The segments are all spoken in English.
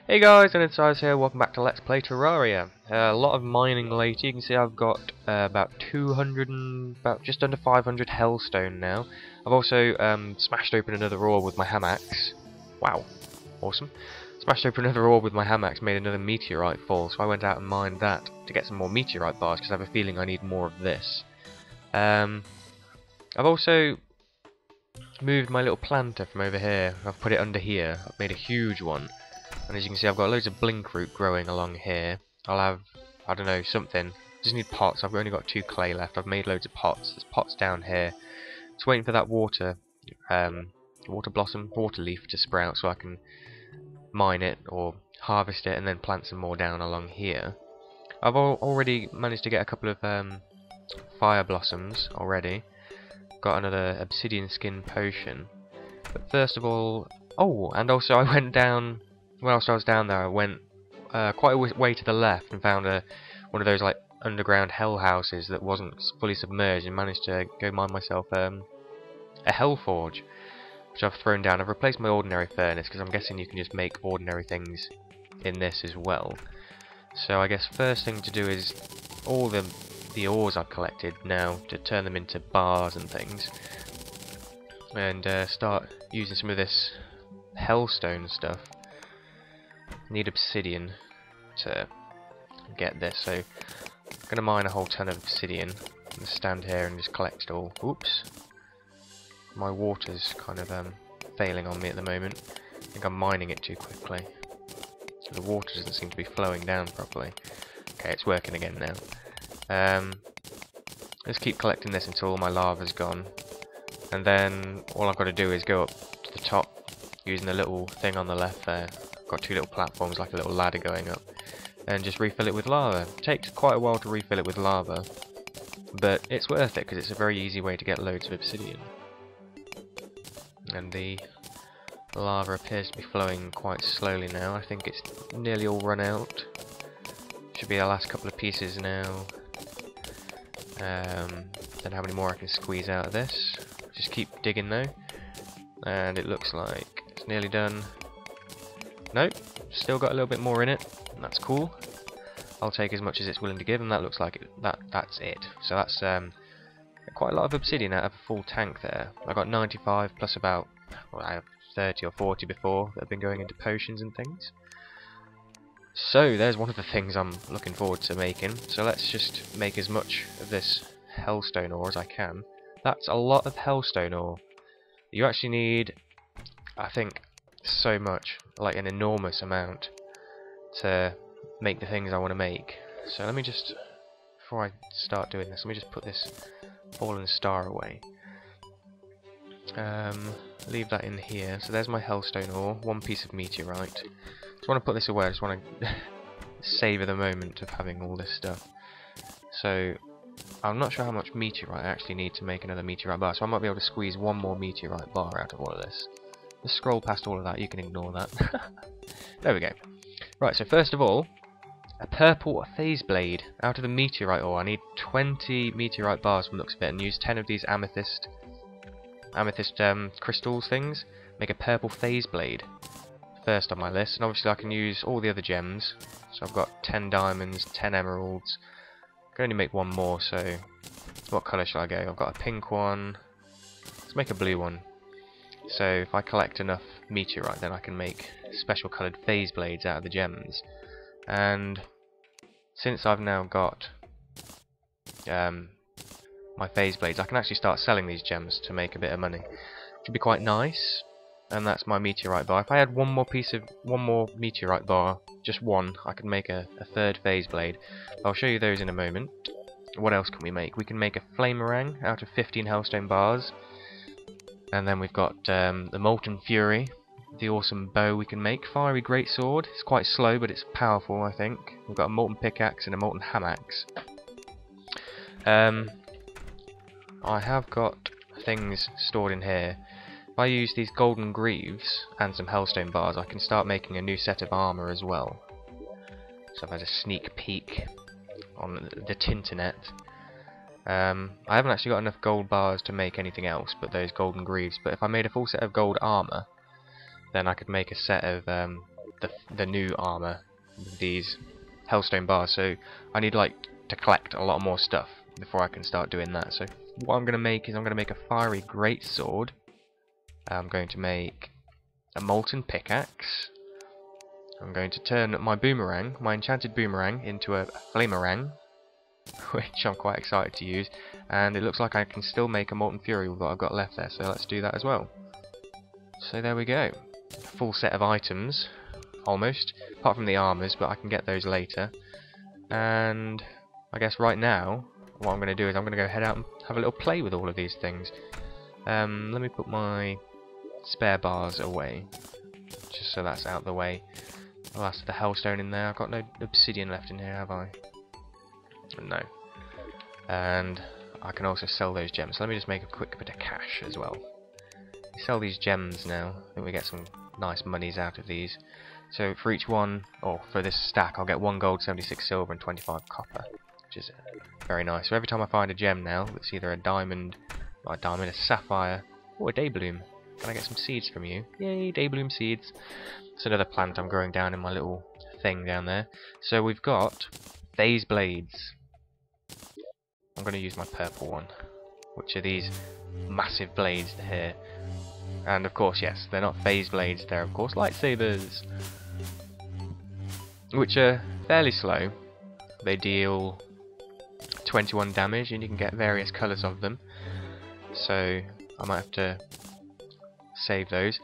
Hey guys, and it's Ice here, welcome back to Let's Play Terraria. A lot of mining later. You can see I've got about 200 and just under 500 hellstone now. I've also smashed open another ore with my hamax. Wow, awesome. Smashed open another ore with my hamax, made another meteorite fall, so I went out and mined that to get some more meteorite bars, because I have a feeling I need more of this. I've also moved my little planter from over here. I've put it under here. I've made a huge one. And as you can see, I've got loads of blink root growing along here. I'll have, I don't know, something. Just need pots. I've only got 2 clay left. I've made loads of pots. There's pots down here. Just waiting for that water leaf to sprout so I can mine it or harvest it and then plant some more down along here. I've already managed to get a couple of fire blossoms already. Got another obsidian skin potion. But first of all, oh, and also I went down. Whilst I was down there, I went quite a way to the left and found one of those like underground hell houses that wasn't fully submerged, and managed to go mine myself a hell forge, which I've thrown down. I've replaced my ordinary furnace because I'm guessing you can just make ordinary things in this as well. So I guess first thing to do is all the ores I've collected now to turn them into bars and things, and start using some of this hellstone stuff. Need obsidian to get this, so I'm going to mine a whole ton of obsidian and stand here and just collect it all. Oops, my water's kind of failing on me at the moment. I think I'm mining it too quickly. The water doesn't seem to be flowing down properly. Okay, it's working again now. Let's keep collecting this until all my lava's gone, and then all I've got to do is go up to the top using the little thing on the left there. Got 2 little platforms, like a little ladder going up, and just refill it with lava. It takes quite a while to refill it with lava, but it's worth it because it's a very easy way to get loads of obsidian. And the lava appears to be flowing quite slowly now. I think it's nearly all run out. Should be the last couple of pieces now. Don't know how many more I can squeeze out of this. Just keep digging though, and it looks like it's nearly done. Nope, still got a little bit more in it, and that's cool. I'll take as much as it's willing to give, and that looks like that's it. So that's quite a lot of obsidian out of a full tank there. I got 95 plus about, well, I have 30 or 40 before that have been going into potions and things. So there's one of the things I'm looking forward to making. So let's just make as much of this hellstone ore as I can. That's a lot of hellstone ore. You actually need, I think, so much, like an enormous amount, to make the things I want to make. So let me just, before I start doing this, let me just put this fallen star away. Leave that in here. So there's my hellstone ore, 1 piece of meteorite. Just want to put this away. I just want to savour the moment of having all this stuff. So I'm not sure how much meteorite I actually need to make another meteorite bar, so I might be able to squeeze 1 more meteorite bar out of all of this. Just scroll past all of that, you can ignore that. There we go. Right, so first of all, a purple phase blade out of the meteorite ore. I need 20 meteorite bars from the looks of it, and use 10 of these amethyst crystals things. Make a purple phase blade first on my list, and obviously I can use all the other gems. So I've got 10 diamonds, 10 emeralds. I can only make 1 more, so what colour shall I go? I've got a pink one. Let's make a blue one. So if I collect enough meteorite, then I can make special coloured phase blades out of the gems. And since I've now got my phase blades, I can actually start selling these gems to make a bit of money, which would be quite nice. And that's my meteorite bar. If I had one more meteorite bar, just one, I could make a 3rd phase blade. I'll show you those in a moment. What else can we make? We can make a flamerang out of 15 hellstone bars. And then we've got the Molten Fury, the awesome bow we can make. Fiery greatsword. It's quite slow, but it's powerful, I think. We've got a molten pickaxe and a molten hamax. I have got things stored in here. If I use these golden greaves and some hellstone bars, I can start making a new set of armour as well. So I've had a sneak peek on the Tinternet. I haven't actually got enough gold bars to make anything else but those golden greaves, but if I made a full set of gold armour, then I could make a set of the new armor, these hellstone bars. So I need like to collect a lot more stuff before I can start doing that. So what I'm going to make is I'm going to make a fiery greatsword. I'm going to make a molten pickaxe. I'm going to turn my boomerang, my enchanted boomerang, into a flamerang, which I'm quite excited to use. And it looks like I can still make a molten fury with what I've got left there, so let's do that as well. So there we go. Full set of items, almost, apart from the armors, but I can get those later. And I guess right now, what I'm going to do is I'm going to go head out and have a little play with all of these things. Let me put my spare bars away, just so that's out of the way. The last of the hellstone in there. I've got no obsidian left in here, have I? No. And I can also sell those gems. So let me just make a quick bit of cash as well. Sell these gems now. I think we get some nice monies out of these. So for each one, or for this stack, I'll get 1 gold, 76 silver, and 25 copper, which is very nice. So every time I find a gem now, it's either a diamond, not a diamond, a sapphire, or a daybloom. Can I get some seeds from you? Yay, daybloom seeds. It's another plant I'm growing down in my little thing down there. So we've got phase blades. I'm going to use my purple one, which are these massive blades here. And of course, yes, they're not phase blades, they're of course lightsabers, which are fairly slow. They deal 21 damage and you can get various colours of them. So I might have to save those.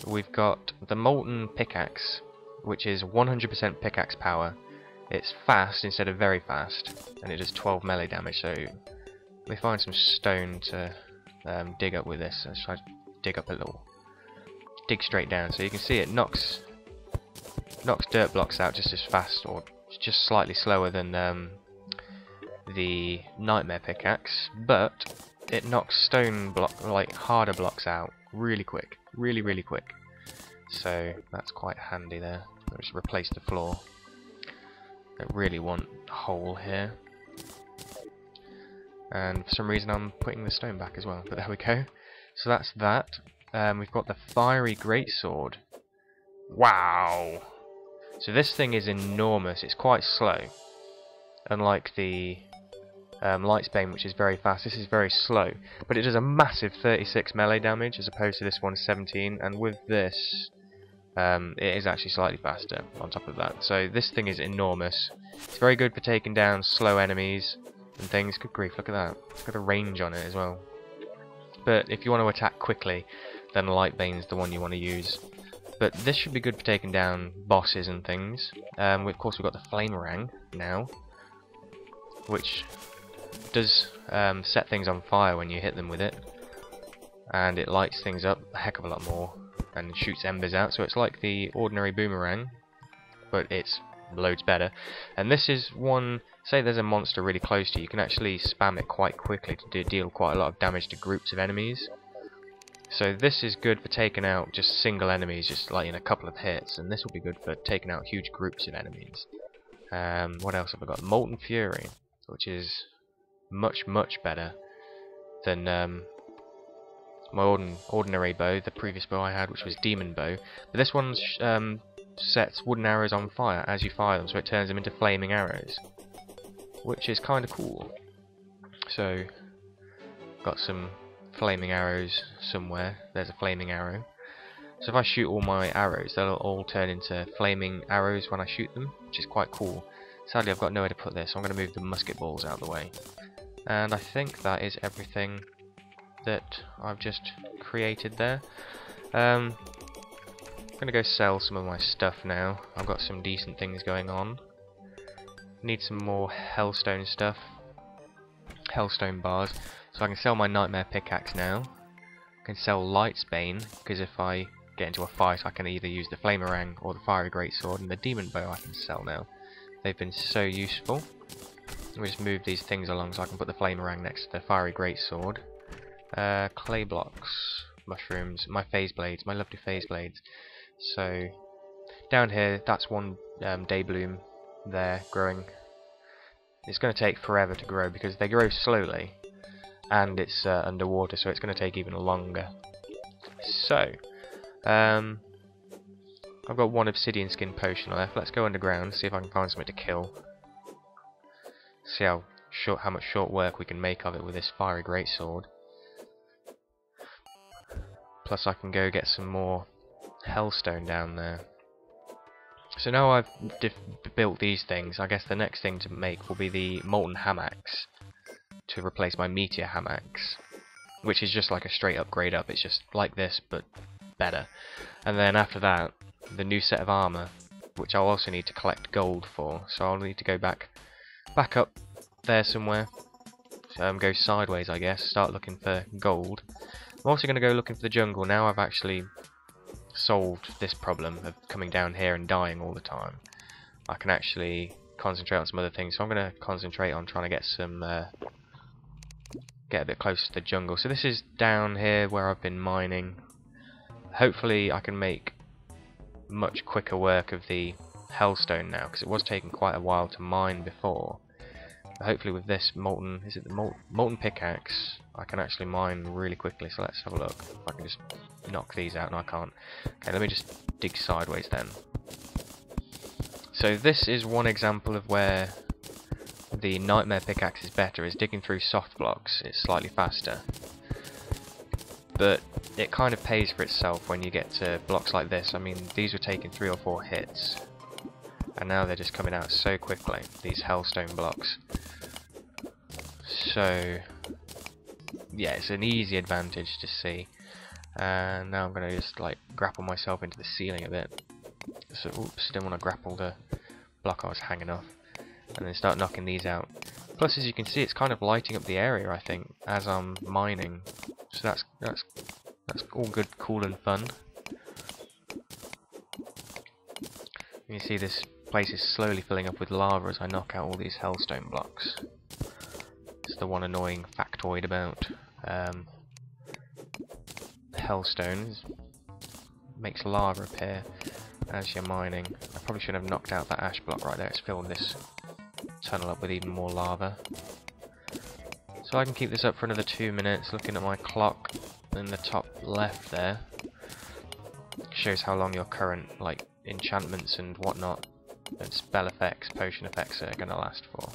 We've got the molten pickaxe, which is 100% pickaxe power. It's fast instead of very fast, and it does 12 melee damage. So let me find some stone to dig up with this. Let's try to dig up a little, dig straight down. So you can see it knocks dirt blocks out just as fast, or just slightly slower than the nightmare pickaxe, but it knocks stone block, like harder blocks, out really quick, really quick. So that's quite handy there. Let's just replace the floor. I really want a hole here, and for some reason I'm putting the stone back as well, but there we go. So that's that. We've got the fiery greatsword. Wow! So this thing is enormous. It's quite slow, unlike the Lightsbane, which is very fast. This is very slow, but it does a massive 36 melee damage as opposed to this one's 17. And with this, it is actually slightly faster on top of that. So this thing is enormous. It's very good for taking down slow enemies and things. Good grief, look at that. It's got a range on it as well. But if you want to attack quickly, then Lightbane's the one you want to use. But this should be good for taking down bosses and things. Of course we've got the Flamerang now, which does set things on fire when you hit them with it. And it lights things up a heck of a lot more and shoots embers out. So it's like the ordinary boomerang, but it's loads better. And this is one, say there's a monster really close to you, you can actually spam it quite quickly to deal quite a lot of damage to groups of enemies. So this is good for taking out just single enemies, just like in a couple of hits, and this will be good for taking out huge groups of enemies. What else have I got? Molten Fury, which is much better than my ordinary bow, the previous bow I had, which was Demon Bow. But this one sets wooden arrows on fire as you fire them, so it turns them into flaming arrows, which is kind of cool. So, got some flaming arrows somewhere. There's a flaming arrow. So if I shoot all my arrows, they'll all turn into flaming arrows when I shoot them, which is quite cool. Sadly, I've got nowhere to put this, so I'm going to move the musket balls out of the way. And I think that is everything that I've just created there. I'm going to go sell some of my stuff now. I've got some decent things going on. Need some more hellstone stuff. Hellstone bars. So I can sell my nightmare pickaxe now. I can sell Lightsbane, because if I get into a fight I can either use the Flamerang or the fiery greatsword, and the demon bow I can sell now. They've been so useful. Let me just move these things along so I can put the Flamerang next to the fiery greatsword. Clay blocks, mushrooms, my phase blades, my lovely phase blades. So down here, that's one daybloom there growing. It's going to take forever to grow because they grow slowly, and it's underwater, so it's going to take even longer. So I I've got one obsidian skin potion left. Let's go underground, see if I can find something to kill. See how much short work we can make of it with this fiery greatsword. Plus I can go get some more hellstone down there. So now I've built these things, I guess the next thing to make will be the molten hammocks to replace my meteor hammocks, which is just like a straight up grade up. It's just like this but better. And then after that, the new set of armor, which I'll also need to collect gold for. So I'll need to go back up there somewhere. Go sideways, I guess. Start looking for gold. I'm also going to go looking for the jungle now. I've actually solved this problem of coming down here and dying all the time. I can actually concentrate on some other things. So I'm going to concentrate on trying to get some get a bit closer to the jungle. So this is down here where I've been mining. Hopefully I can make much quicker work of the hellstone now, because it was taking quite a while to mine before. But hopefully with this molten, is it the molten pickaxe, I can actually mine really quickly. So let's have a look. I can just knock these out. No, I can't. Okay, let me just dig sideways then. So this is one example of where the nightmare pickaxe is better, is digging through soft blocks. It's slightly faster, but it kind of pays for itself when you get to blocks like this. I mean, these were taking 3 or 4 hits, and now they're just coming out so quickly, these hellstone blocks. So yeah, it's an easy advantage to see. And now I'm going to just like grapple myself into the ceiling a bit. So oops, didn't want to grapple the block I was hanging off. And then start knocking these out. Plus, as you can see, it's kind of lighting up the area, I think, as I'm mining. So that's all good, cool and fun. You can see this place is slowly filling up with lava as I knock out all these hellstone blocks. It's the one annoying factoid about hellstone. Makes lava appear as you're mining. I probably should have knocked out that ash block right there. It's filled this tunnel up with even more lava. So I can keep this up for another 2 minutes. Looking at my clock in the top left there, shows how long your current like enchantments and whatnot and spell effects, potion effects are going to last for.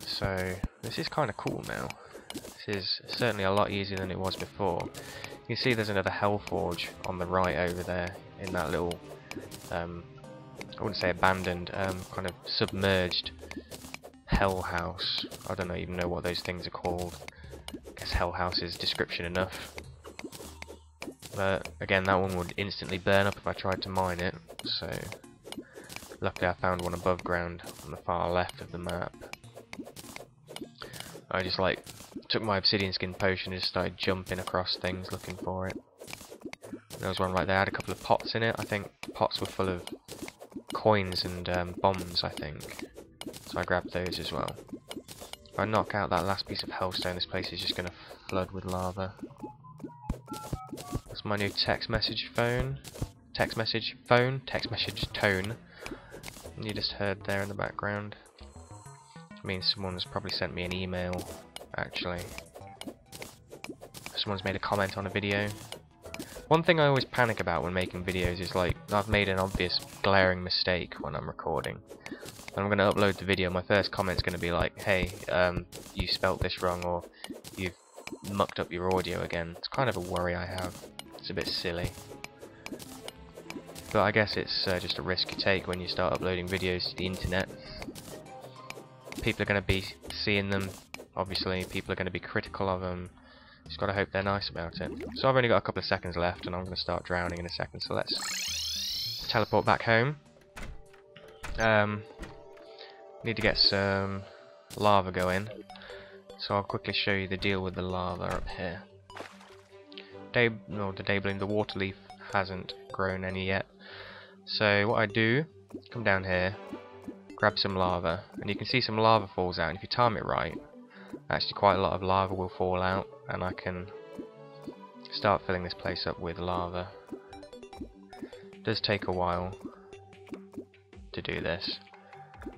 So this is kind of cool now. This is certainly a lot easier than it was before. You can see there's another hell forge on the right over there in that little I wouldn't say abandoned, kind of submerged hell house. I don't even know what those things are called. I guess hell house is description enough. But again, that one would instantly burn up if I tried to mine it. So luckily I found one above ground on the far left of the map. I just like took my obsidian skin potion and just started jumping across things looking for it. There was one right there. I had a couple of pots in it. I think pots were full of coins and bombs, I think. So I grabbed those as well. If I knock out that last piece of hellstone, this place is just going to flood with lava. That's my new text message phone. Text message tone. You just heard there in the background. It means someone's probably sent me an email, actually. Someone's made a comment on a video. One thing I always panic about when making videos is like, I've made an obvious glaring mistake when I'm recording. And I'm going to upload the video, my first comment's going to be like, hey, you spelt this wrong, or you've mucked up your audio again. It's kind of a worry I have. It's a bit silly. But I guess it's just a risk you take when you start uploading videos to the internet. People are going to be seeing them, obviously. People are going to be critical of them. Just got to hope they're nice about it. So I've only got a couple of seconds left, and I'm going to start drowning in a second. So let's teleport back home. Need to get some lava going. So I'll quickly show you the deal with the lava up here. The water leaf hasn't grown any yet. So what I do, come down here, grab some lava, and you can see some lava falls out, and if you time it right, actually quite a lot of lava will fall out, and I can start filling this place up with lava. It does take a while to do this,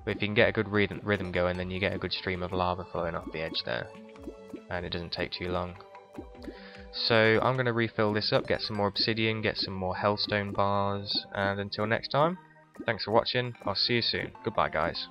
but if you can get a good rhythm going, then you get a good stream of lava flowing off the edge there, and it doesn't take too long. So I'm going to refill this up, get some more obsidian, get some more hellstone bars, and until next time, thanks for watching. I'll see you soon. Goodbye, guys.